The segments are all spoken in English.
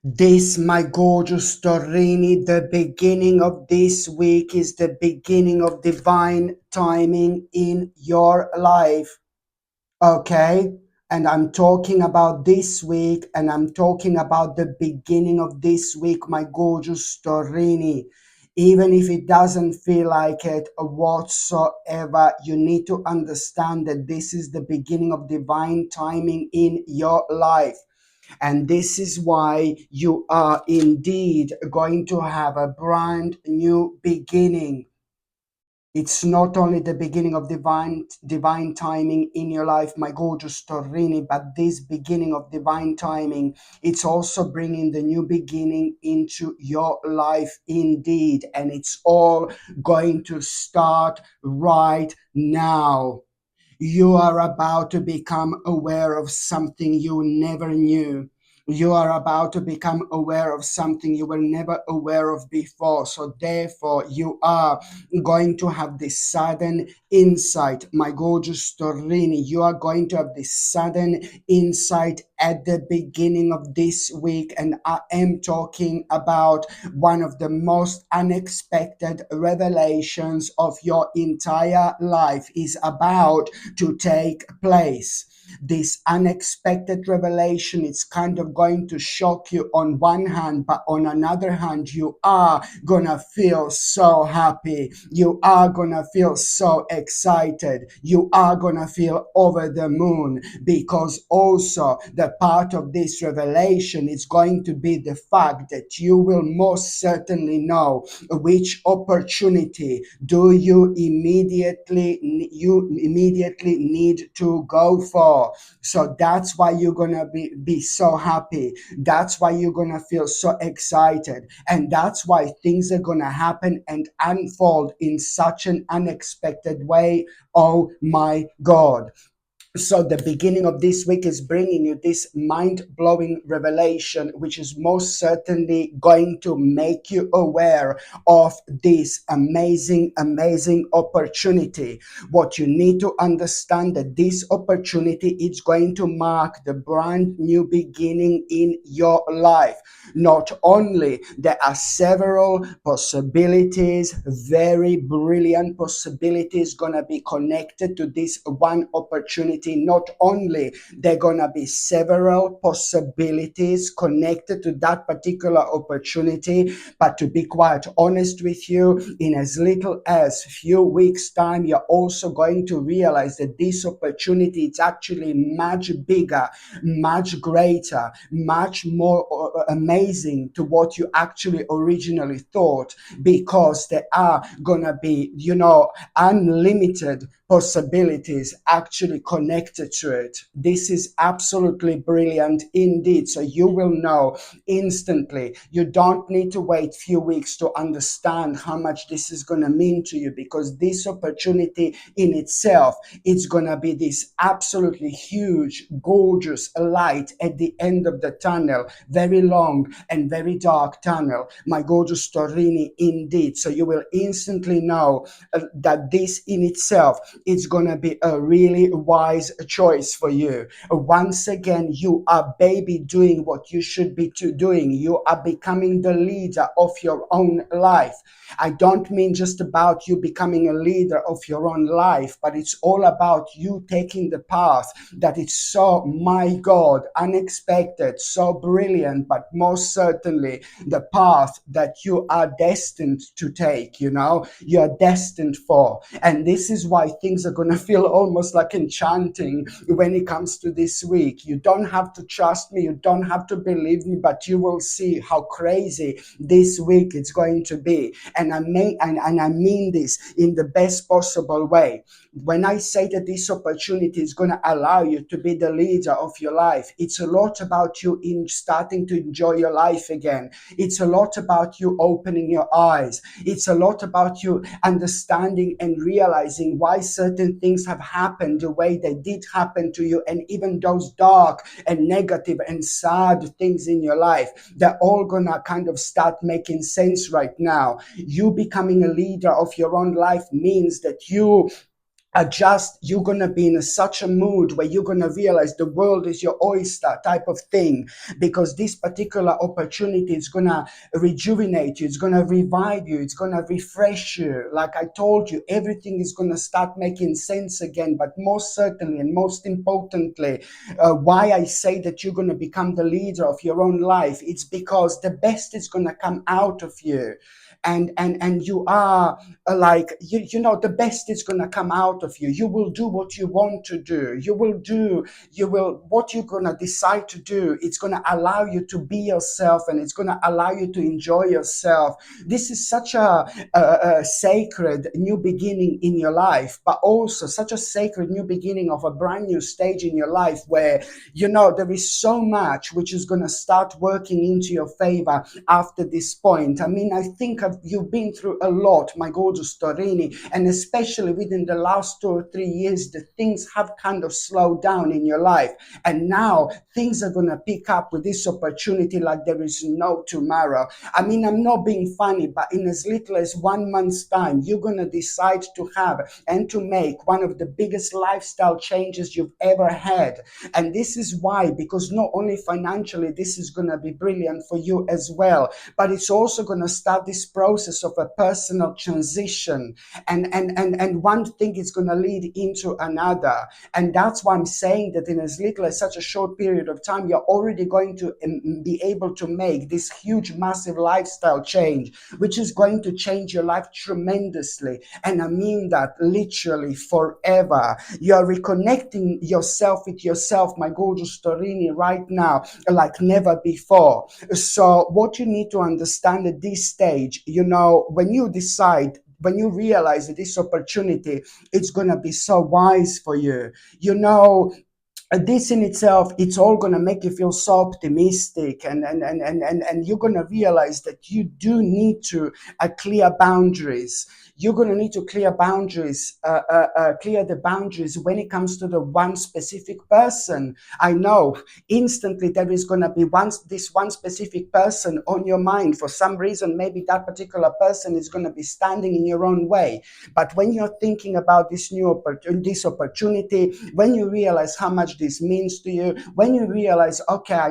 This, my gorgeous Torini, the beginning of this week is the beginning of divine timing in your life. Okay? And I'm talking about this week, and I'm talking about the beginning of this week, my gorgeous Torini. Even if it doesn't feel like it whatsoever, you need to understand that this is the beginning of divine timing in your life. And this is why you are indeed going to have a brand new beginning. It's not only the beginning of divine timing in your life, my gorgeous Torini, but this beginning of divine timing, it's also bringing the new beginning into your life indeed. And it's all going to start right now. You are about to become aware of something you never knew. You are about to become aware of something you were never aware of before. So, therefore, you are going to have this sudden insight, my gorgeous Torini. You are going to have this sudden insight at the beginning of this week. And I am talking about one of the most unexpected revelations of your entire life is about to take place. This unexpected revelation is kind of going to shock you on one hand, but on another hand, you are gonna feel so happy. You are gonna feel so excited. You are gonna feel over the moon, because also the part of this revelation is going to be the fact that you will most certainly know which opportunity do you immediately need to go for. So that's why you're gonna be so happy. That's why you're gonna feel so excited, and that's why things are gonna happen and unfold in such an unexpected way. Oh my God. So the beginning of this week is bringing you this mind-blowing revelation, which is most certainly going to make you aware of this amazing opportunity. What you need to understand, that this opportunity is going to mark the brand new beginning in your life. Not only there are several possibilities, very brilliant possibilities gonna be connected to this one opportunity. Not only there gonna be several possibilities connected to that particular opportunity, but to be quite honest with you, in as little as few weeks time, you're also going to realize that this opportunity is actually much bigger, much greater, much more amazing to what you actually originally thought, because there are gonna be, unlimited possibilities actually connected to it. This is absolutely brilliant indeed. So you will know instantly. You don't need to wait few weeks to understand how much this is going to mean to you, because this opportunity in itself, it's going to be this absolutely huge, gorgeous light at the end of the tunnel. Very long and very dark tunnel, my gorgeous Torini, indeed. So you will instantly know that this in itself is going to be a really wise choice for you. Once again, you are baby doing what you should be doing. You are becoming the leader of your own life. I don't mean just about you becoming a leader of your own life, but it's all about you taking the path that is so, my God, unexpected, so brilliant, but most certainly the path that you are destined to take, you're destined for. And this is why things are going to feel almost like enchanting when it comes to this week. You don't have to trust me, you don't have to believe me, but you will see how crazy this week is going to be. And I mean this in the best possible way. When I say that this opportunity is going to allow you to be the leader of your life, it's a lot about you in starting to enjoy your life again. It's a lot about you opening your eyes. It's a lot about you understanding and realizing why certain things have happened the way they did happen to you. And even those dark and negative and sad things in your life, they're all gonna kind of start making sense right now. You becoming a leader of your own life means that you adjust. You're going to be in such a mood where you're going to realize the world is your oyster type of thing, because this particular opportunity is going to rejuvenate you, it's going to revive you, it's going to refresh you. Like I told you, everything is going to start making sense again. But most certainly and most importantly, why I say that you're going to become the leader of your own life, it's because the best is going to come out of you. And you are like you know, the best is going to come out of you. You will do what you want to do. You will what you're going to decide to do. It's going to allow you to be yourself, and it's going to allow you to enjoy yourself. This is such a sacred new beginning in your life, but also such a sacred new beginning of a brand new stage in your life, where you know there is so much which is going to start working into your favor after this point. I mean, I think you've been through a lot, my gorgeous Torini, and especially within the last 2 or 3 years, the things have kind of slowed down in your life. And now things are going to pick up with this opportunity like there is no tomorrow. I mean, I'm not being funny, but in as little as 1 month's time, you're going to decide to have and to make one of the biggest lifestyle changes you've ever had. And this is why, because not only financially, this is going to be brilliant for you as well, but it's also going to start this process of a personal transition. And one thing is going to lead into another. And that's why I'm saying that in as little as such a short period of time, you're already going to be able to make this huge, massive lifestyle change, which is going to change your life tremendously. And I mean that literally forever. You're reconnecting yourself with yourself, my gorgeous Torini, right now, like never before. So what you need to understand at this stage, you know, when you decide, when you realize that this opportunity, it's going to be so wise for you, you know, this in itself, it's all going to make you feel so optimistic, and you're going to realize that you do need to clear boundaries. You're going to need to clear boundaries, clear the boundaries when it comes to the one specific person. I know instantly there is going to be this one specific person on your mind. For some reason, maybe that particular person is going to be standing in your own way. But when you're thinking about this this opportunity, when you realize how much this means to you, when you realize, okay,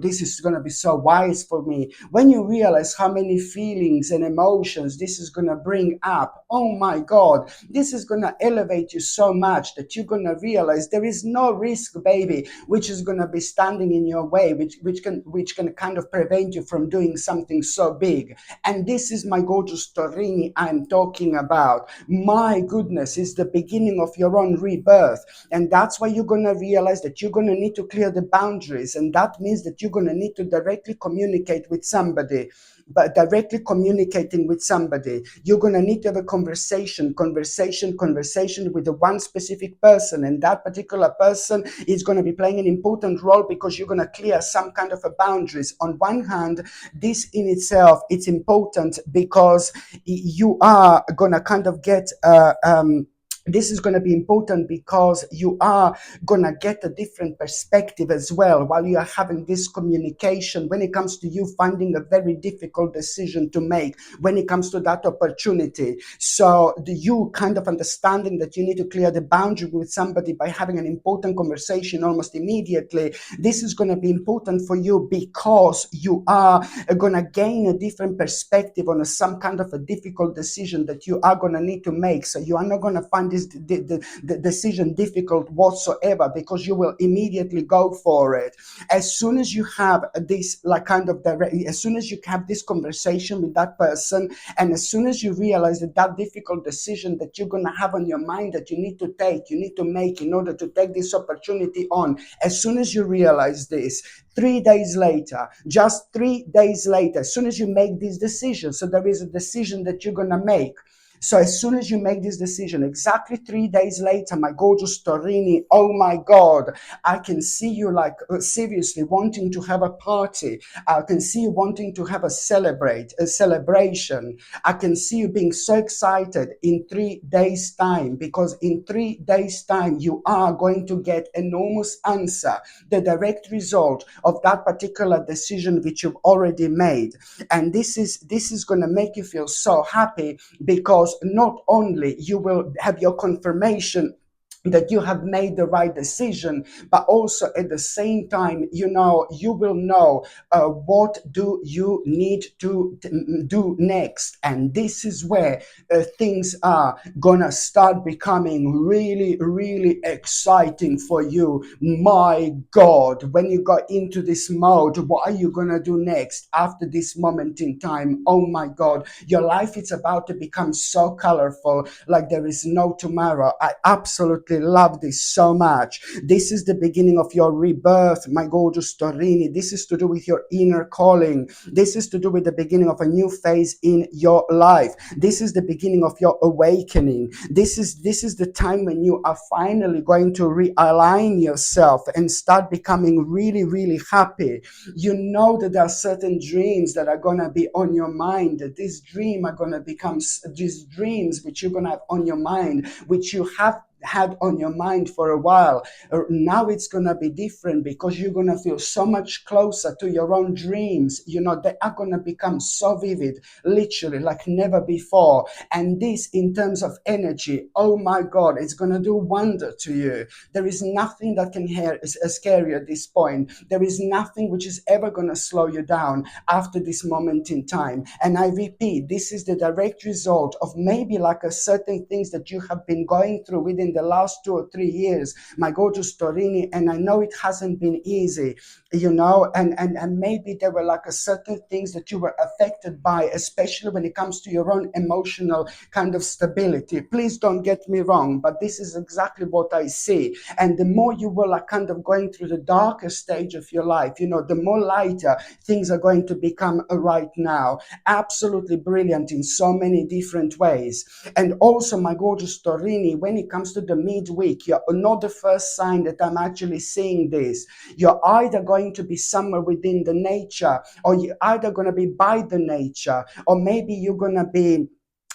this is going to be so wise for me, when you realize how many feelings and emotions this is going to bring up, oh my God, this is going to elevate you so much that you're going to realize there is no risk, baby, which is going to be standing in your way, which can kind of prevent you from doing something so big. And this is, my gorgeous Torini, I'm talking about. My goodness, it's the beginning of your own rebirth. And that's why you're going to realize that you're going to need to clear the boundaries. And that means that you're going to need to directly communicate with somebody. But directly communicating with somebody, you're going to need to have a conversation with the one specific person. And that particular person is going to be playing an important role, because you're going to clear some kind of a boundaries. On one hand, this in itself, it's important because you are going to kind of get this is going to be important because you are going to get a different perspective as well while you are having this communication, when it comes to you finding a very difficult decision to make when it comes to that opportunity. So you kind of understanding that you need to clear the boundary with somebody by having an important conversation almost immediately, this is going to be important for you, because you are going to gain a different perspective on some kind of a difficult decision that you are going to need to make. So you are not going to find the decision difficult whatsoever, because you will immediately go for it. As soon as you have this as soon as you have this conversation with that person, and as soon as you realize that difficult decision that you're going to have on your mind, that you need to make in order to take this opportunity on, as soon as you realize this, 3 days later, just 3 days later, as soon as you make this decision, so there is a decision that you're going to make. So as soon as you make this decision, exactly 3 days later, my gorgeous Torini, oh my God, I can see you seriously wanting to have a party. I can see you wanting to have a celebration. I can see you being so excited in 3 days' time, because in 3 days' time, you are going to get enormous answer, the direct result of that particular decision which you've already made. And this is going to make you feel so happy, because because not only you will have your confirmation that you have made the right decision, but also at the same time, you will know what do you need to do next. And this is where things are gonna start becoming really, really exciting for you. My God, when you got into this mode, what are you gonna do next after this moment in time? Oh my God, your life is about to become so colorful like there is no tomorrow. I absolutely love this so much. This is the beginning of your rebirth, my gorgeous Torini. This is to do with your inner calling. This is to do with the beginning of a new phase in your life. This is the beginning of your awakening. This is the time when you are finally going to realign yourself and start becoming really, really happy. You know that there are certain dreams that are going to be on your mind. That these dreams are going to become these dreams which you're going to have on your mind, which you have had on your mind for a while. Now it's going to be different because you're going to feel so much closer to your own dreams. They are going to become so vivid, literally like never before. And this, in terms of energy, oh my God, it's going to do wonder to you. There is nothing that can scare you at this point. There is nothing which is ever going to slow you down after this moment in time. And I repeat, this is the direct result of maybe like a certain things that you have been going through within the last 2 or 3 years, my gorgeous Torini. And I know it hasn't been easy, and maybe there were like a certain things that you were affected by, especially when it comes to your own emotional kind of stability. Please don't get me wrong, but this is exactly what I see. And the more you will like kind of going through the darker stage of your life, the more lighter things are going to become right now. Absolutely brilliant in so many different ways. And also, my gorgeous Torini, when it comes to the midweek, you're not the first sign that I'm actually seeing this. You're either going to be somewhere within the nature, or you're either going to be by the nature, or maybe you're going to be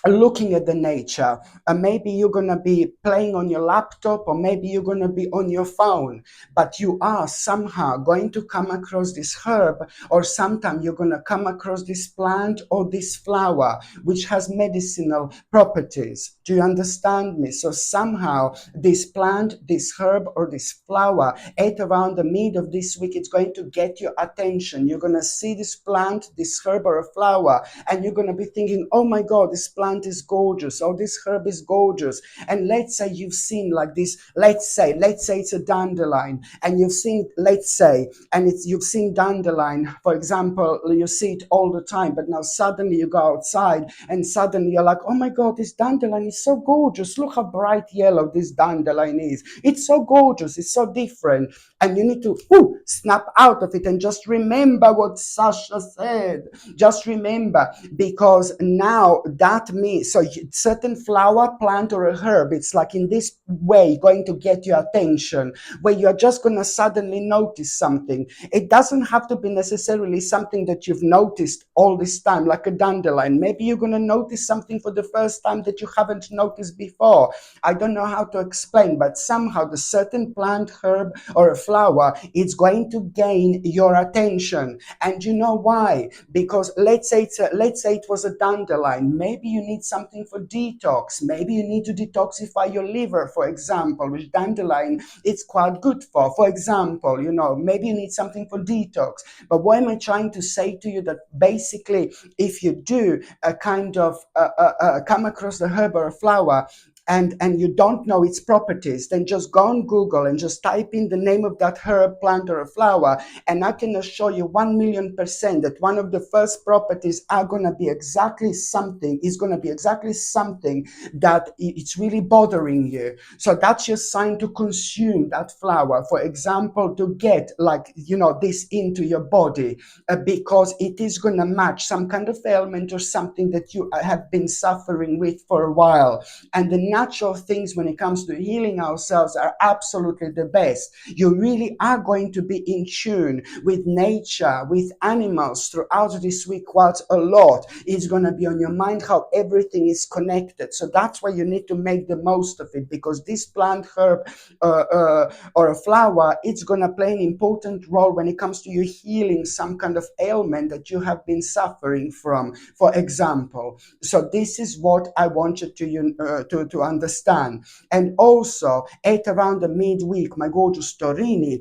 looking at the nature, and maybe you're going to be playing on your laptop, or maybe you're going to be on your phone, but you are somehow going to come across this herb, or sometime you're going to come across this plant or this flower which has medicinal properties. Do you understand me? So somehow this plant, this herb, or this flower at around the mid of this week, it's going to get your attention. You're going to see this plant, this herb, or a flower, and you're going to be thinking, oh my God, this plant is gorgeous, or this herb is gorgeous. And let's say you've seen like this, let's say it's a dandelion, and you've seen, you've seen dandelion, for example, you see it all the time, but now suddenly you go outside and suddenly you're like, oh my God, this dandelion is so gorgeous. Look how bright yellow this dandelion is. It's so gorgeous. It's so different. And you need to snap out of it and just remember what Sasha said. Just remember, because now that means, so certain flower, plant, or a herb, it's like in this way going to get your attention, where you're just going to suddenly notice something. It doesn't have to be necessarily something that you've noticed all this time, like a dandelion. Maybe you're going to notice something for the first time that you haven't noticed before. I don't know how to explain, but somehow the certain plant, herb, or a flower, it's going to gain your attention. And you know why? Because let's say it was a dandelion. Maybe you need something for detox. Maybe you need to detoxify your liver, for example, which dandelion it's quite good for. For example, maybe you need something for detox. But what am I trying to say to you? That basically, if you do a kind of come across the herb or a flower, and you don't know its properties, then just go on Google and just type in the name of that herb, plant, or a flower, and I can assure you 1,000,000% that one of the first properties are going to be exactly something, that it's really bothering you. So that's your sign to consume that flower, for example, to get this into your body, because it is going to match some kind of ailment or something that you have been suffering with for a while. And then natural things when it comes to healing ourselves are absolutely the best. You really are going to be in tune with nature, with animals throughout this week quite a lot. It's going to be on your mind how everything is connected. So that's why you need to make the most of it, because this plant, herb, or a flower, it's going to play an important role when it comes to you healing some kind of ailment that you have been suffering from, for example. So this is what I want you to understand. And also, at around the midweek, my gorgeous Torini,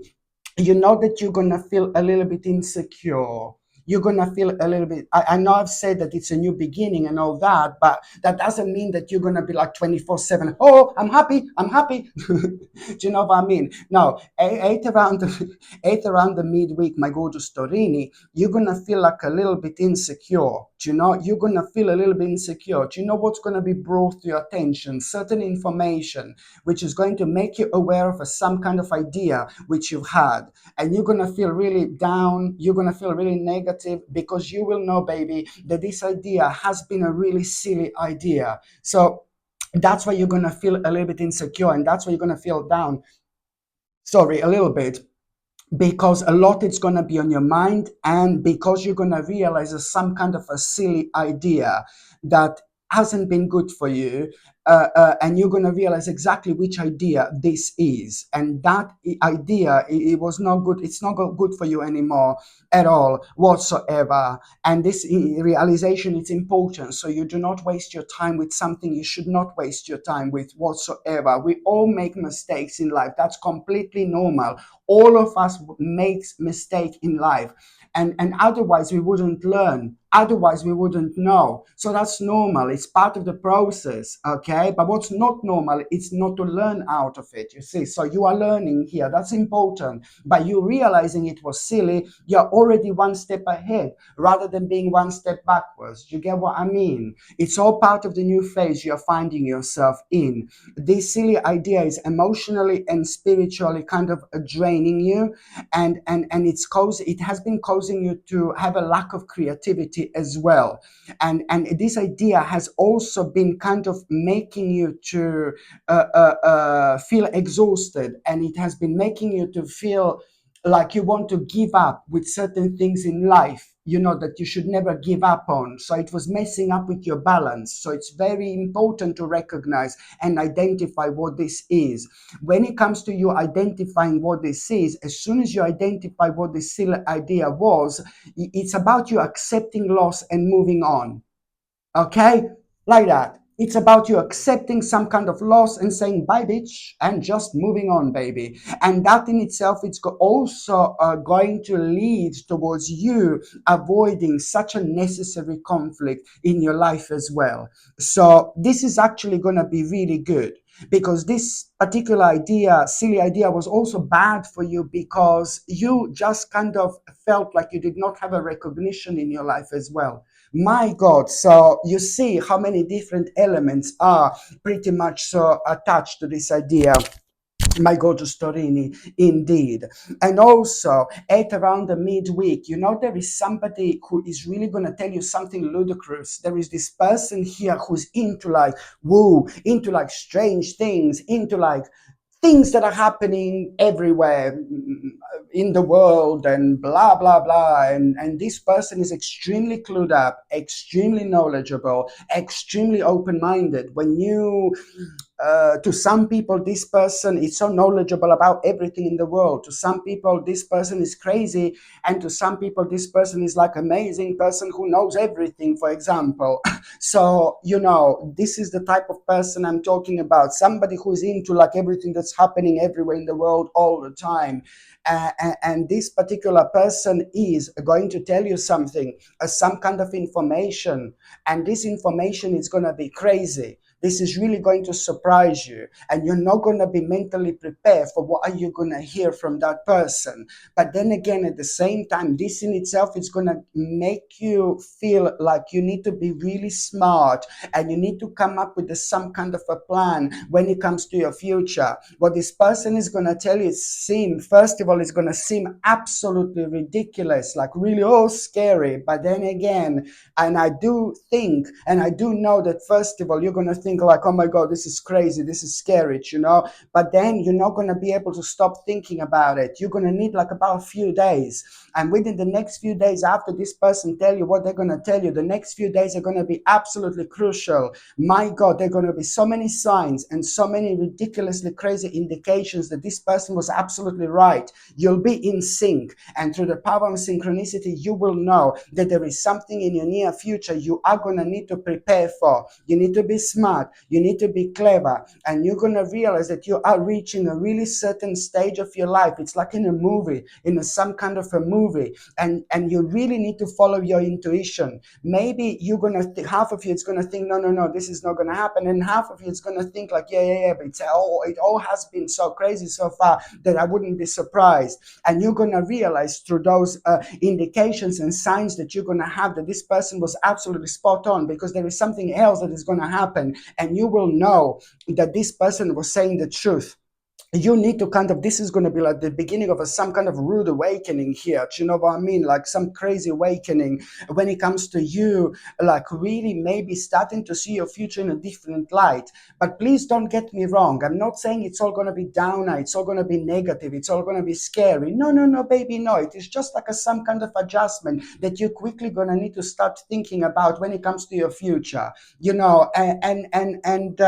you know that you're gonna feel a little bit insecure. You're gonna feel a little bit. I know I've said that it's a new beginning and all that, but that doesn't mean that you're gonna be like 24/7. Oh, I'm happy. I'm happy. Do you know what I mean? No, eight around the midweek, my gorgeous Torini, you're gonna feel like a little bit insecure. Do you know? You're gonna feel a little bit insecure. Do you know what's gonna be brought to your attention? Certain information which is going to make you aware of some kind of idea which you've had, and you're going to feel really down, you're going to feel really negative, because you will know, baby, that this idea has been a really silly idea. So that's why you're going to feel a little bit insecure, and that's why you're going to feel down, sorry, a little bit, because a lot is going to be on your mind, and because you're going to realize there's some kind of a silly idea that hasn't been good for you, and you're going to realize exactly which idea this is, and that idea, it was not good, it's not good for you anymore at all whatsoever. And this realization is important, so you do not waste your time with something you should not waste your time with whatsoever. We all make mistakes in life, that's completely normal. All of us makes mistake in life, and otherwise we wouldn't learn, otherwise we wouldn't know. So that's normal, it's part of the process, okay? But what's not normal, it's not to learn out of it, you see. So you are learning here, that's important. By you realizing it was silly, you're already one step ahead rather than being one step backwards. Do you get what I mean? It's all part of the new phase you're finding yourself in. This silly idea is emotionally and spiritually kind of draining you, and it has been causing you to have a lack of creativity as well. And this idea has also been kind of making you to feel exhausted, and it has been making you to feel like you want to give up with certain things in life, you know, that you should never give up on. So it was messing up with your balance. So it's very important to recognize and identify what this is. When it comes to you identifying what this is, as soon as you identify what this silly idea was, it's about you accepting loss and moving on. Okay? Like that. It's about you accepting some kind of loss and saying bye, bitch, and just moving on, baby. And that in itself, it's also going to lead towards you avoiding such a necessary conflict in your life as well. So this is actually going to be really good, because this particular idea, silly idea, was also bad for you because you just kind of felt like you did not have a recognition in your life as well. My God, so you see how many different elements are pretty much so attached to this idea. My gorgeous Torini, indeed. And also, at around the midweek, you know, there is somebody who is really going to tell you something ludicrous. There is this person here who's into like, woo, into like strange things, into like things that are happening everywhere in the world, and blah blah blah, and this person is extremely clued up, extremely knowledgeable, extremely open-minded. When you to some people, this person is so knowledgeable about everything in the world. To some people, this person is crazy, and to some people, this person is like amazing person who knows everything, for example. So, you know, this is the type of person I'm talking about. Somebody who's into like everything that's happening everywhere in the world all the time. And this particular person is going to tell you something, some kind of information, and this information is going to be crazy. This is really going to surprise you, and you're not going to be mentally prepared for what are you going to hear from that person. But then again, at the same time, this in itself is going to make you feel like you need to be really smart, and you need to come up with some kind of a plan when it comes to your future. What this person is going to tell you first of all, it's going to seem absolutely ridiculous, like really, oh, scary. But then again, and I do think, and I do know that first of all, you're going to think think like, oh my God, this is crazy, this is scary, but then you're not going to be able to stop thinking about it. You're going to need like about a few days. And within the next few days, after this person tell you what they're going to tell you, the next few days are going to be absolutely crucial. My God, there are going to be so many signs and so many ridiculously crazy indications that this person was absolutely right. You'll be in sync. And through the power of synchronicity, you will know that there is something in your near future you are going to need to prepare for. You need to be smart. You need to be clever. And you're going to realize that you are reaching a really certain stage of your life. It's like in a movie, some kind of a movie. And you really need to follow your intuition. Maybe you're going to half of you is going to think, no, this is not going to happen. And half of you is going to think like, yeah, but it all has been so crazy so far that I wouldn't be surprised. And you're going to realize through those indications and signs that you're going to have that this person was absolutely spot on, because there is something else that is going to happen. And you will know that this person was saying the truth. You need to this is going to be like the beginning of some kind of rude awakening here. Do you know what I mean? Like some crazy awakening when it comes to you, like really maybe starting to see your future in a different light. But please don't get me wrong. I'm not saying it's all going to be downer. It's all going to be negative. It's all going to be scary. No, baby, no. It is just like some kind of adjustment that you're quickly going to need to start thinking about when it comes to your future, and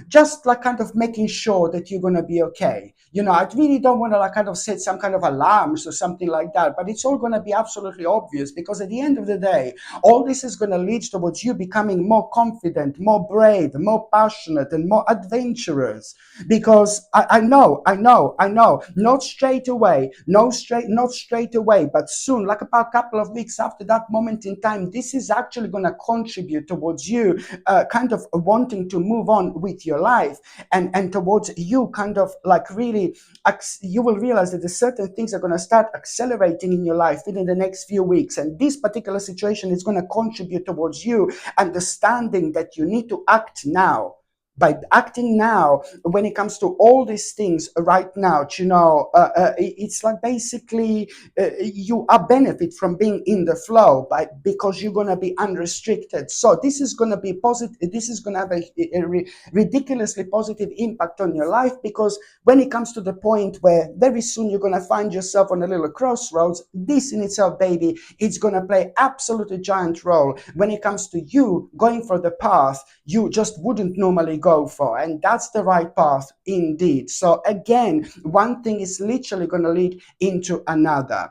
just like kind of making sure that you're going to be okay. I really don't want to like kind of set some kind of alarms or something like that, but it's all going to be absolutely obvious, because at the end of the day, all this is going to lead towards you becoming more confident, more brave, more passionate, and more adventurous. Because I know, not straight away, not straight away, but soon, like about a couple of weeks after that moment in time, this is actually going to contribute towards you kind of wanting to move on with your life, and towards you kind of like really you will realize that the certain things are going to start accelerating in your life within the next few weeks. And this particular situation is going to contribute towards you understanding that you need to act now. By acting now, when it comes to all these things right now, it's like basically you are benefit from being in the flow, because you're going to be unrestricted. So this is going to be positive. This is going to have a ridiculously positive impact on your life, because when it comes to the point where very soon you're going to find yourself on a little crossroads, this in itself, baby, it's going to play absolutely giant role when it comes to you going for the path you just wouldn't normally go for. And that's the right path indeed. So again, one thing is literally going to lead into another.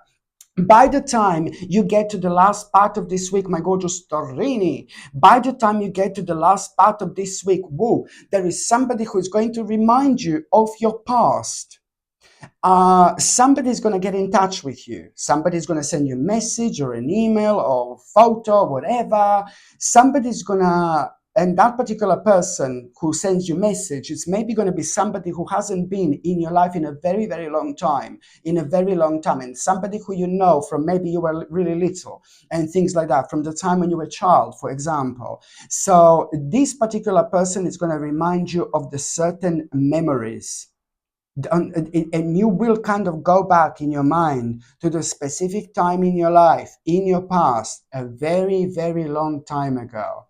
By the time you get to the last part of this week, my gorgeous Torini, by the time you get to the last part of this week, whoa, there is somebody who is going to remind you of your past. Somebody's going to get in touch with you. Somebody's going to send you a message or an email or photo, whatever. Somebody's going to, and that particular person who sends you message, it's maybe going to be somebody who hasn't been in your life in a very, very long time, and somebody who you know from maybe you were really little and things like that, from the time when you were a child, for example. So this particular person is going to remind you of the certain memories, and you will kind of go back in your mind to the specific time in your life, in your past, a very, very long time ago.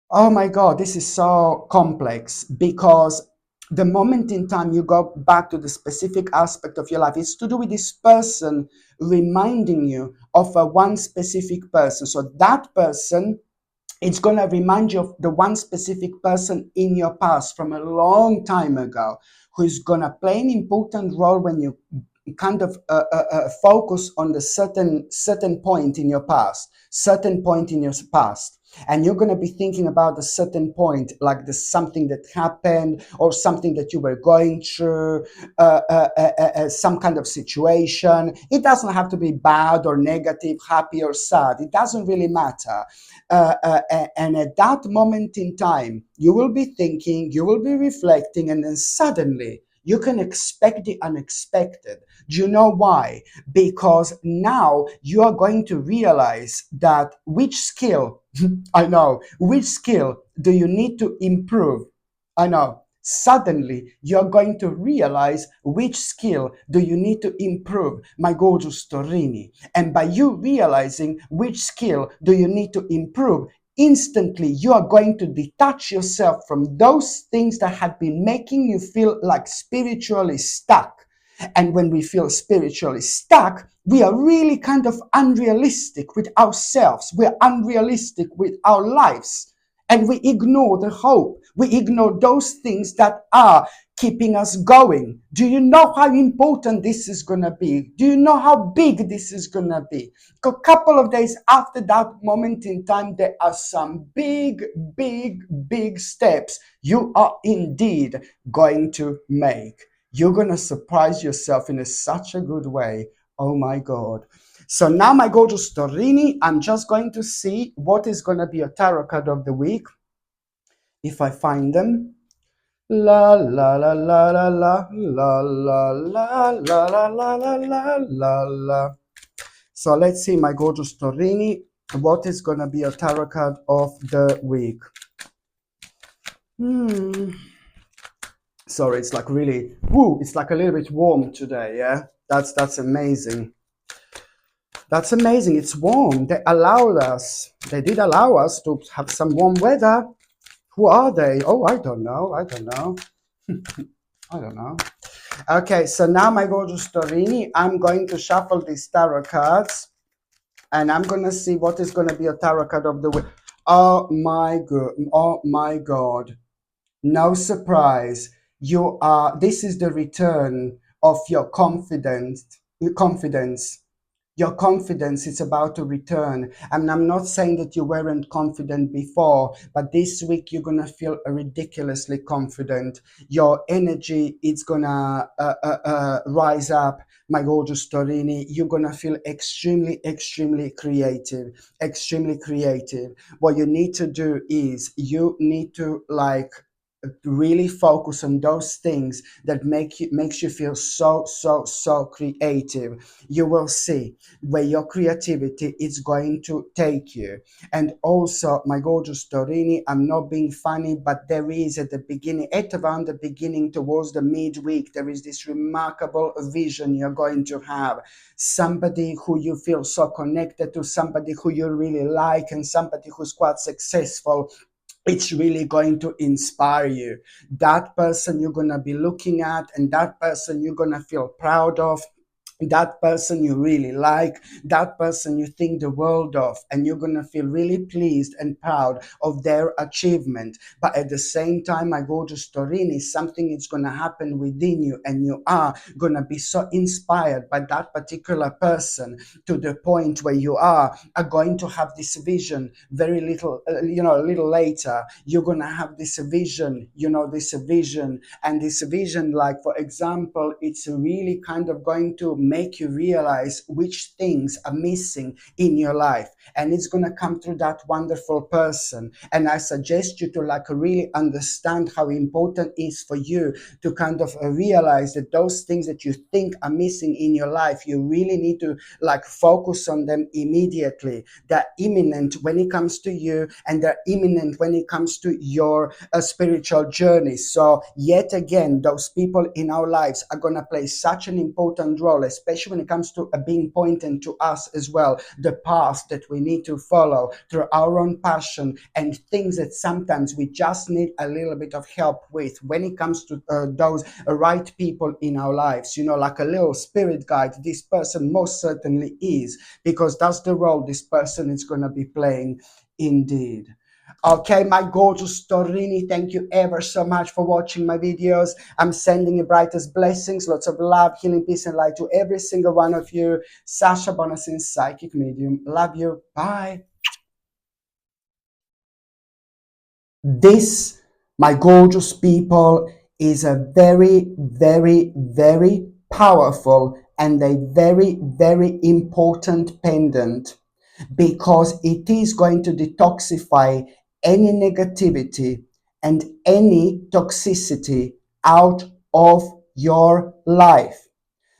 Oh my God, this is so complex, because the moment in time you go back to the specific aspect of your life, it's to do with this person reminding you of one specific person. So that person, it's going to remind you of the one specific person in your past from a long time ago, who's going to play an important role when you kind of focus on the certain point in your past, and you're going to be thinking about a certain point, like there's something that happened or something that you were going through, some kind of situation. It doesn't have to be bad or negative, happy or sad. It doesn't really matter. And at that moment in time, you will be thinking, you will be reflecting, and then suddenly you can expect the unexpected. Do you know why? Because now you are going to realize that which skill, which skill do you need to improve? I know. Suddenly, you're going to realize which skill do you need to improve, my gorgeous Torini. And by you realizing which skill do you need to improve, instantly you are going to detach yourself from those things that have been making you feel like spiritually stuck. And when we feel spiritually stuck, we are really kind of unrealistic with ourselves. We're unrealistic with our lives. And we ignore the hope. We ignore those things that are keeping us going. Do you know how important this is going to be? Do you know how big this is going to be? A couple of days after that moment in time, there are some big, big, big steps you are indeed going to make. You're going to surprise yourself in such a good way. Oh my God. So now I go to Storini. I'm just going to see what is going to be a tarot card of the week. If I find them. La la la la la la la la la la la la la la la la. So let's see, my gorgeous Torini, what is gonna be a tarot card of the week? Sorry, it's like really, woo, it's like a little bit warm today, yeah? That's amazing. That's amazing, it's warm. They did allow us to have some warm weather. Who are they? Oh, I don't know. I don't know. Okay, so now my gorgeous Torini, I'm going to shuffle these tarot cards and I'm going to see what is going to be a tarot card of the week. Oh my god. Oh my god. No surprise. This is the return of your confidence. Your confidence is about to return. And I'm not saying that you weren't confident before, but this week you're going to feel ridiculously confident. Your energy is going to rise up, my gorgeous Torini. You're going to feel extremely, extremely creative. Extremely creative. What you need to do is you need to really focus on those things that makes you feel so creative. You will see where your creativity is going to take you. And also, my gorgeous Torini, I'm not being funny, but there is at around the beginning towards the midweek, there is this remarkable vision you're going to have. Somebody who you feel so connected to, somebody who you really like, and somebody who's quite successful. It's really going to inspire you. That person you're going to be looking at, and that person you're going to feel proud of, that person you really like, that person you think the world of, and you're going to feel really pleased and proud of their achievement. But at the same time, my gorgeous Torini, something is going to happen within you, and you are going to be so inspired by that particular person to the point where you are going to have this vision very little, a little later. You're going to have this vision, and this vision, like for example, it's really kind of going to make you realize which things are missing in your life, and it's going to come through that wonderful person. And I suggest you to really understand how important it is for you to kind of realize that those things that you think are missing in your life, you really need to focus on them immediately. They're imminent when it comes to you, and they're imminent when it comes to your spiritual journey. So yet again, those people in our lives are going to play such an important role, especially when it comes to being pointed to us as well, the path that we need to follow through our own passion, and things that sometimes we just need a little bit of help with when it comes to those right people in our lives, like a little spirit guide. This person most certainly is, because that's the role this person is going to be playing indeed. Okay, my gorgeous Torini, thank you ever so much for watching my videos. I'm sending you brightest blessings, lots of love, healing, peace, and light to every single one of you. Sasha Bonasin, Psychic Medium. Love you. Bye. This, my gorgeous people, is a very, very, very powerful and a very, very important pendant, because it is going to detoxify any negativity and any toxicity out of your life.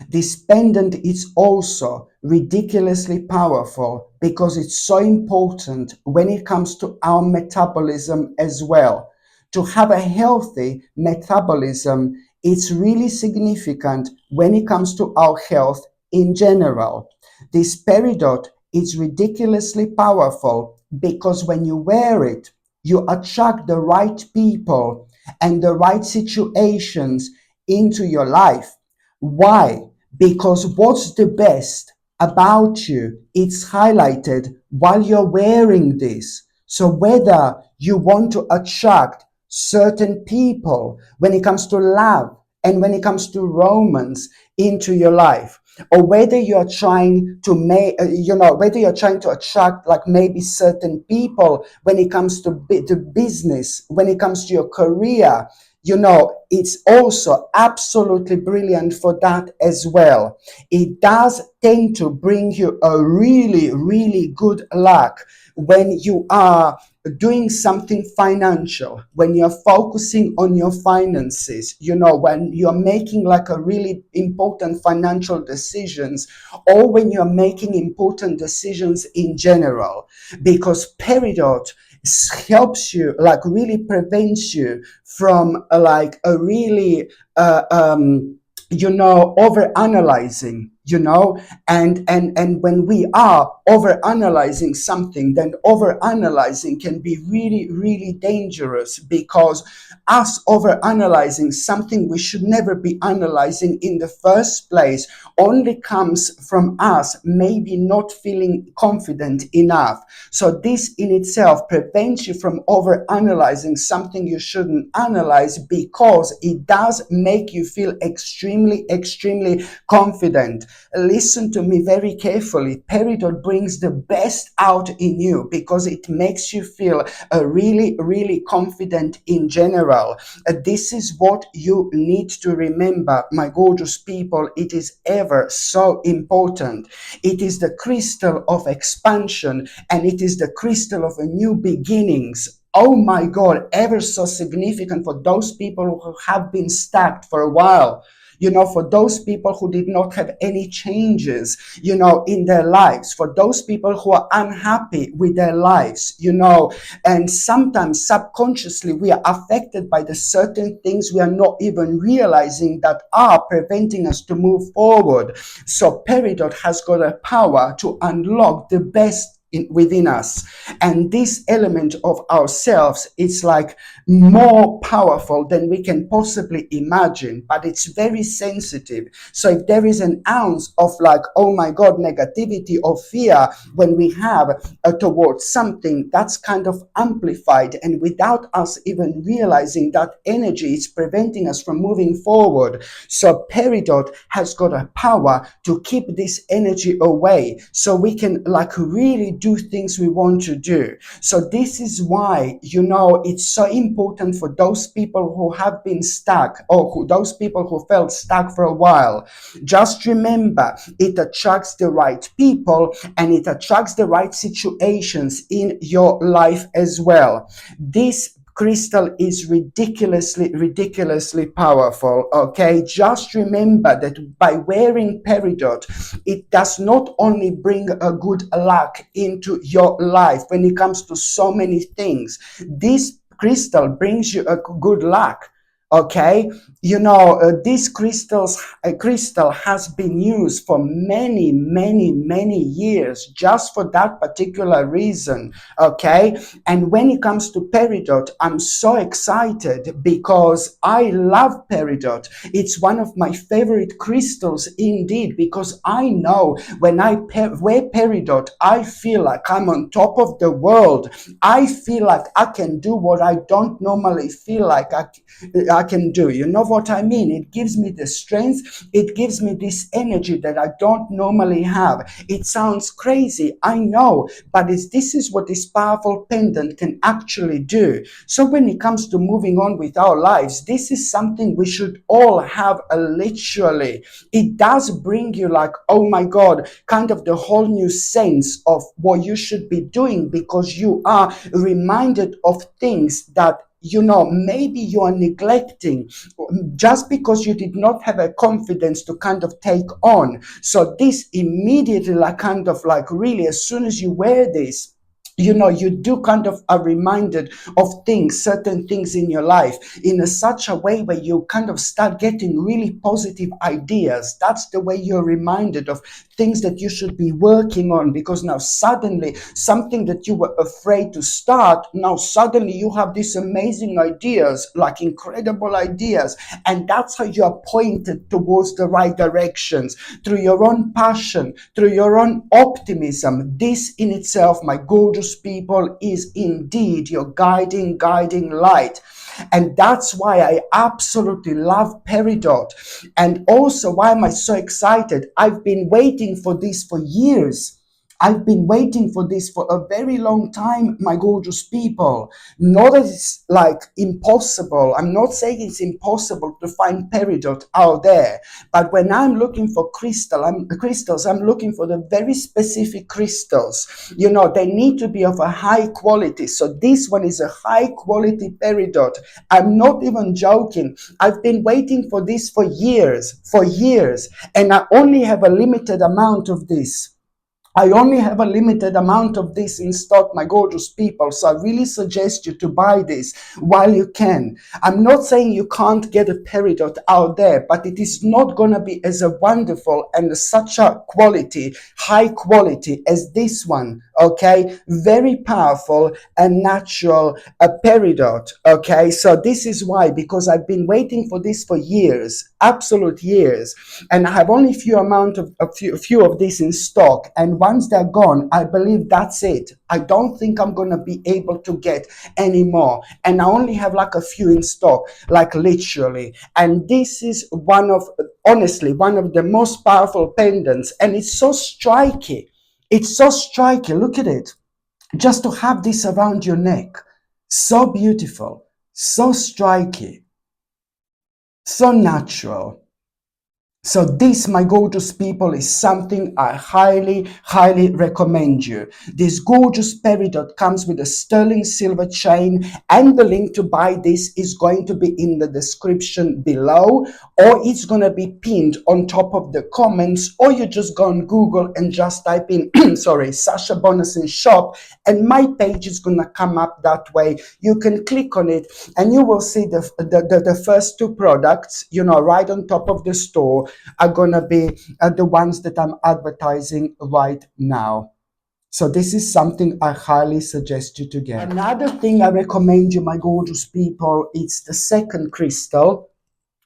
This pendant is also ridiculously powerful because it's so important when it comes to our metabolism as well. To have a healthy metabolism, it's really significant when it comes to our health in general. This peridot is ridiculously powerful because when you wear it, you attract the right people and the right situations into your life. Why? Because what's the best about you, it's highlighted while you're wearing this. So whether you want to attract certain people when it comes to love and when it comes to romance into your life, or whether you're trying to make, whether you're trying to attract like maybe certain people when it comes to business, when it comes to your career, it's also absolutely brilliant for that as well. It does tend to bring you a really, really good luck when you are doing something financial, when you're focusing on your finances, when you're making like a really important financial decisions, or when you're making important decisions in general, because Peridot helps you, like really prevents you from like a really over analyzing, and when we are over analyzing something, then over analyzing can be really, really dangerous, because us over analyzing something we should never be analyzing in the first place only comes from us maybe not feeling confident enough. So this in itself prevents you from over analyzing something you shouldn't analyze, because it does make you feel extremely, extremely confident. Listen to me very carefully. Peridot brings the best out in you because it makes you feel really, really confident in general. This is what you need to remember, my gorgeous people. It is ever so important. It is the crystal of expansion, and it is the crystal of a new beginnings. Oh my God, ever so significant for those people who have been stuck for a while. For those people who did not have any changes, in their lives, for those people who are unhappy with their lives, and sometimes subconsciously we are affected by the certain things we are not even realizing that are preventing us to move forward. So Peridot has got a power to unlock the best within us, and this element of ourselves is like more powerful than we can possibly imagine, but it's very sensitive. So if there is an ounce of like, oh my God, negativity or fear when we have towards something, that's kind of amplified, and without us even realizing, that energy is preventing us from moving forward. So Peridot has got a power to keep this energy away, so we can like really do things we want to do. So this is why, it's so important for those people who have been stuck, or those people who felt stuck for a while. Just remember, it attracts the right people and it attracts the right situations in your life as well. This crystal is ridiculously, ridiculously powerful. Okay, just remember that by wearing Peridot, it does not only bring a good luck into your life when it comes to so many things. This crystal brings you a good luck. Okay, this crystal has been used for many, many, many years just for that particular reason. Okay, and when it comes to Peridot, I'm so excited because I love Peridot. It's one of my favorite crystals indeed, because I know when I wear Peridot, I feel like I'm on top of the world. I feel like I can do what I don't normally feel like I can do. You know what I mean? It gives me the strength. It gives me this energy that I don't normally have. It sounds crazy, I know, but this is what this powerful pendant can actually do. So when it comes to moving on with our lives, this is something we should all have literally. It does bring you like, oh my God, kind of the whole new sense of what you should be doing, because you are reminded of things that maybe you are neglecting just because you did not have a confidence to kind of take on. So this immediately, like kind of like really, as soon as you wear this, you do kind of are reminded of things, certain things in your life in such a way where you kind of start getting really positive ideas. That's the way you're reminded of things that you should be working on, because now suddenly something that you were afraid to start, now suddenly you have these amazing ideas, like incredible ideas, and that's how you are pointed towards the right directions through your own passion, through your own optimism. This in itself, my gorgeous people, is indeed your guiding light. And that's why I absolutely love Peridot. And also, why am I so excited? I've been waiting for this for years. I've been waiting for this for a very long time, my gorgeous people. Not that it's like impossible. I'm not saying it's impossible to find Peridot out there. But when I'm looking for crystals, I'm looking for the very specific crystals. They need to be of a high quality. So this one is a high quality Peridot. I'm not even joking. I've been waiting for this for years, and I only have a limited amount of this. I only have a limited amount of this in stock, my gorgeous people. So I really suggest you to buy this while you can. I'm not saying you can't get a Peridot out there, but it is not going to be as a wonderful and such a quality, high quality as this one. Okay, very powerful and natural Peridot. Okay, so this is why, because I've been waiting for this for years, absolute years, and I have only a few of these in stock. And once they're gone, I believe that's it. I don't think I'm gonna be able to get any more. And I only have like a few in stock, like literally. And this is honestly, one of the most powerful pendants, and it's so striking. It's so striking. Look at it. Just to have this around your neck. So beautiful, so striking, so natural. So this, my gorgeous people, is something I highly recommend you. This gorgeous Peridot comes with a sterling silver chain, and the link to buy this is going to be in the description below, or it's going to be pinned on top of the comments, or you just go on Google and just type in, sorry, Sasha Bonasin shop, and my page is going to come up that way. You can click on it and you will see the first two products, right on top of the store, are gonna be the ones that I'm advertising right now. So this is something I highly suggest you to get. Another thing I recommend you, my gorgeous people, it's the second crystal.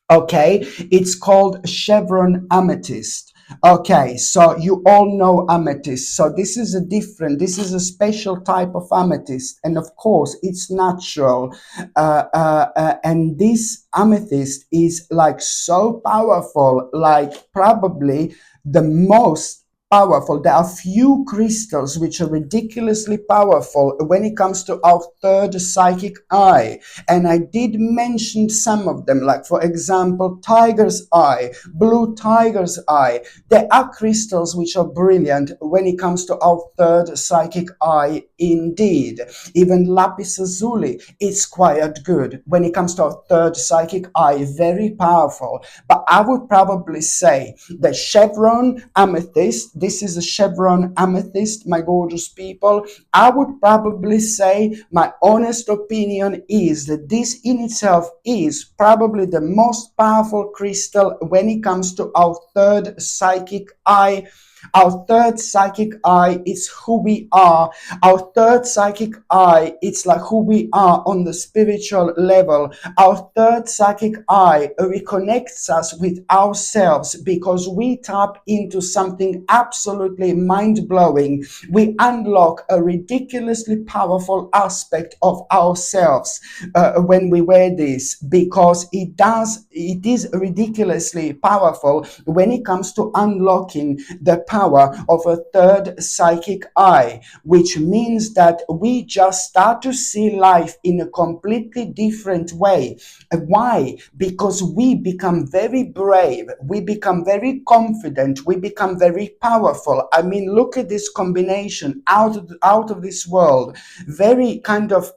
Okay, it's called Chevron amethyst. Okay, so you all know amethyst. So this is a special type of amethyst, and of course it's natural. And this amethyst is like so powerful, like probably the most powerful. There are few crystals which are ridiculously powerful when it comes to our third psychic eye. And I did mention some of them, like for example, tiger's eye, blue tiger's eye. There are crystals which are brilliant when it comes to our third psychic eye indeed. Even lapis lazuli is quite good when it comes to our third psychic eye, very powerful. But I would probably say the Chevron amethyst, this is a Chevron amethyst, my gorgeous people. I would probably say, my honest opinion is that this in itself is probably the most powerful crystal when it comes to our third psychic eye. Our third psychic eye is who we are. Our third psychic eye, it's like who we are on the spiritual level. Our third psychic eye reconnects us with ourselves, because we tap into something absolutely mind-blowing. We unlock a ridiculously powerful aspect of ourselves when we wear this, because it is ridiculously powerful when it comes to unlocking the power of a third psychic eye, which means that we just start to see life in a completely different way. Why? Because we become very brave, we become very confident, we become very powerful. I mean, look at this combination, out of this world. Very kind of,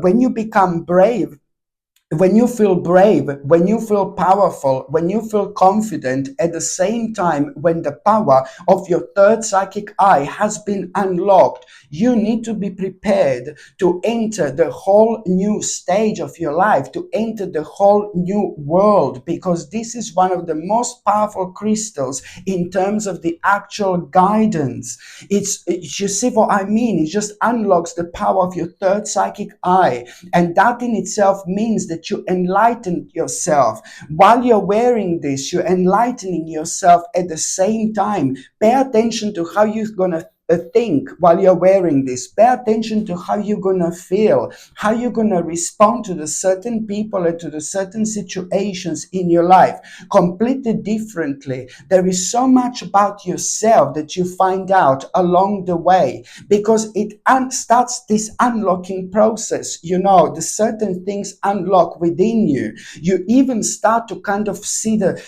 when you become brave, When you feel brave, when you feel powerful, when you feel confident, at the same time, when the power of your third psychic eye has been unlocked, you need to be prepared to enter the whole new stage of your life, to enter the whole new world, because this is one of the most powerful crystals in terms of the actual guidance. You see what I mean? It just unlocks the power of your third psychic eye, and that in itself means that you enlighten yourself. While you're wearing this, you're enlightening yourself at the same time. Pay attention to how you're going to think while you're wearing this. Pay attention to how you're going to feel, how you're going to respond to the certain people and to the certain situations in your life completely differently. There is so much about yourself that you find out along the way, because it starts this unlocking process. You know, the certain things unlock within you. You even start to kind of see the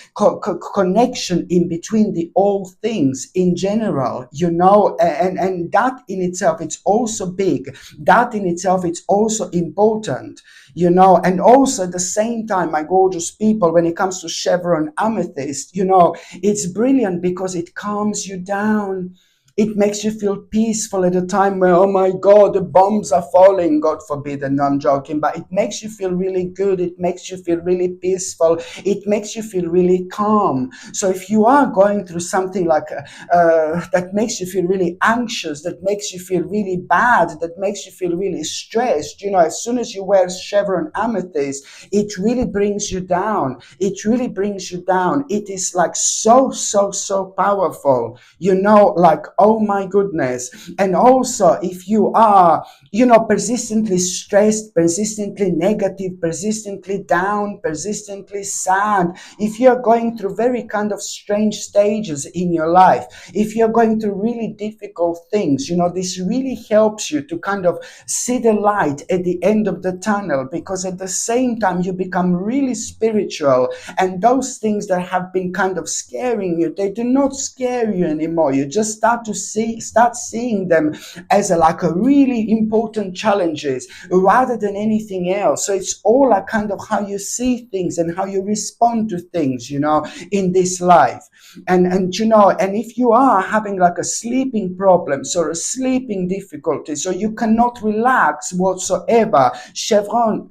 connection in between the all things in general, you know, and that in itself, it's also big. That in itself, it's also important, you know. And also at the same time, my gorgeous people, when it comes to Chevron amethyst, you know, it's brilliant because it calms you down. It makes you feel peaceful at a time where, oh my God, the bombs are falling, God forbid, and no, I'm joking, but it makes you feel really good. It makes you feel really peaceful. It makes you feel really calm. So if you are going through something like that makes you feel really anxious, that makes you feel really bad, that makes you feel really stressed, you know, as soon as you wear Chevron amethyst, it really brings you down. It really brings you down. It is like so, so, so powerful, you know, like, oh my goodness. And also, if you are, you know, persistently stressed, persistently negative, persistently down, persistently sad, if you're going through very kind of strange stages in your life, if you're going through really difficult things, you know, this really helps you to kind of see the light at the end of the tunnel, because at the same time you become really spiritual, and those things that have been kind of scaring you, they do not scare you anymore. You just start seeing them as like a really important challenges rather than anything else. So it's all a kind of how you see things and how you respond to things, you know, in this life. And you know, and if you are having like a sleeping problems or a sleeping difficulty, so you cannot relax whatsoever, Chevron,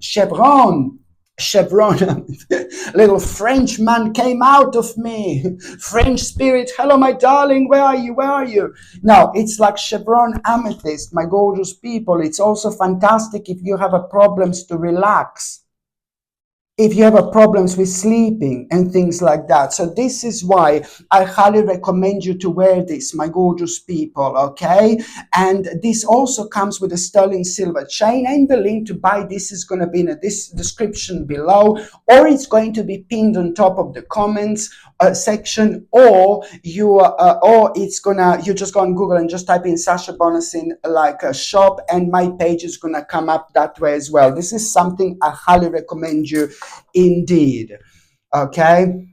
little French man came out of me. French spirit, hello, my darling, where are you? Where are you? Now, it's like Chevron amethyst, my gorgeous people. It's also fantastic if you have a problems to relax, if you have a problems with sleeping and things like that. So this is why I highly recommend you to wear this, my gorgeous people, okay? And this also comes with a sterling silver chain, and the link to buy this is going to be in this description below, or it's going to be pinned on top of the comments section, or you just go on Google and just type in Sasha Bonasin like a shop, and my page is gonna come up that way as well. This is something I highly recommend you indeed. Okay.